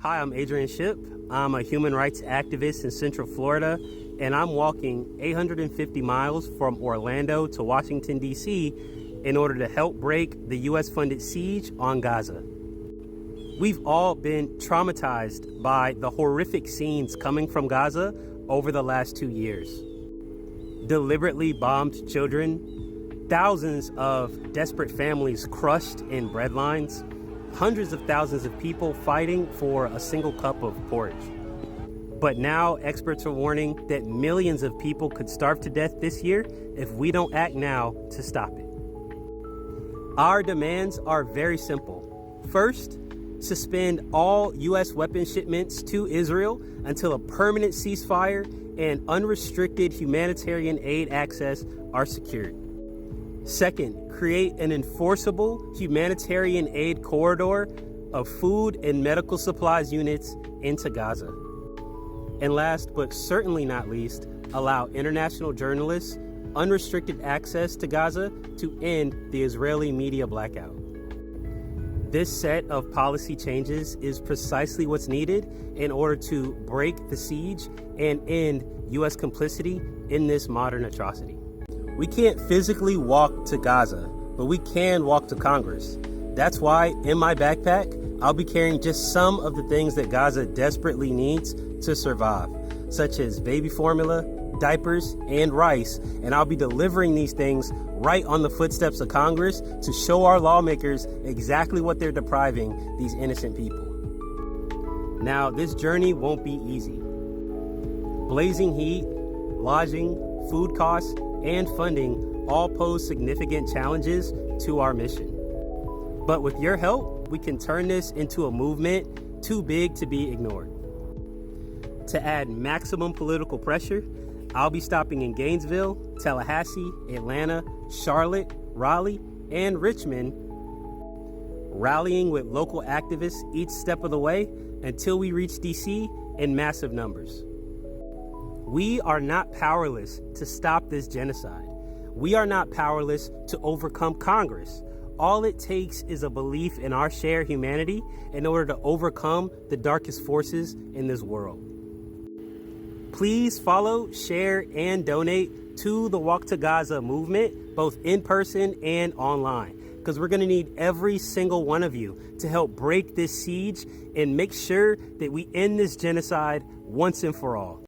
Hi, I'm Adrian Ship. I'm a human rights activist in Central Florida, and I'm walking 850 miles from Orlando to Washington, D.C. in order to help break the U.S.-funded siege on Gaza. We've all been traumatized by the horrific scenes coming from Gaza over the last 2 years. Deliberately bombed children, thousands of desperate families crushed in bread lines, hundreds of thousands of people fighting for a single cup of porridge. But now experts are warning that millions of people could starve to death this year if we don't act now to stop it. Our demands are very simple. First, suspend all U.S. weapons shipments to Israel until a permanent ceasefire and unrestricted humanitarian aid access are secured. Second, create an enforceable humanitarian aid corridor of food and medical supplies units into Gaza. And last, but certainly not least, allow international journalists unrestricted access to Gaza to end the Israeli media blackout. This set of policy changes is precisely what's needed in order to break the siege and end U.S. complicity in this modern atrocity. We can't physically walk to Gaza, but we can walk to Congress. That's why in my backpack, I'll be carrying just some of the things that Gaza desperately needs to survive, such as baby formula, diapers, and rice, and I'll be delivering these things right on the footsteps of Congress to show our lawmakers exactly what they're depriving these innocent people. Now, this journey won't be easy. Blazing heat, lodging, food costs, and funding all pose significant challenges to our mission. But with your help, we can turn this into a movement too big to be ignored. To add maximum political pressure, I'll be stopping in Gainesville, Tallahassee, Atlanta, Charlotte, Raleigh, and Richmond, rallying with local activists each step of the way until we reach DC in massive numbers. We are not powerless to stop this genocide. We are not powerless to overcome Congress. All it takes is a belief in our shared humanity in order to overcome the darkest forces in this world. Please follow, share, and donate to the Walk to Gaza movement, both in person and online, because we're going to need every single one of you to help break this siege and make sure that we end this genocide once and for all.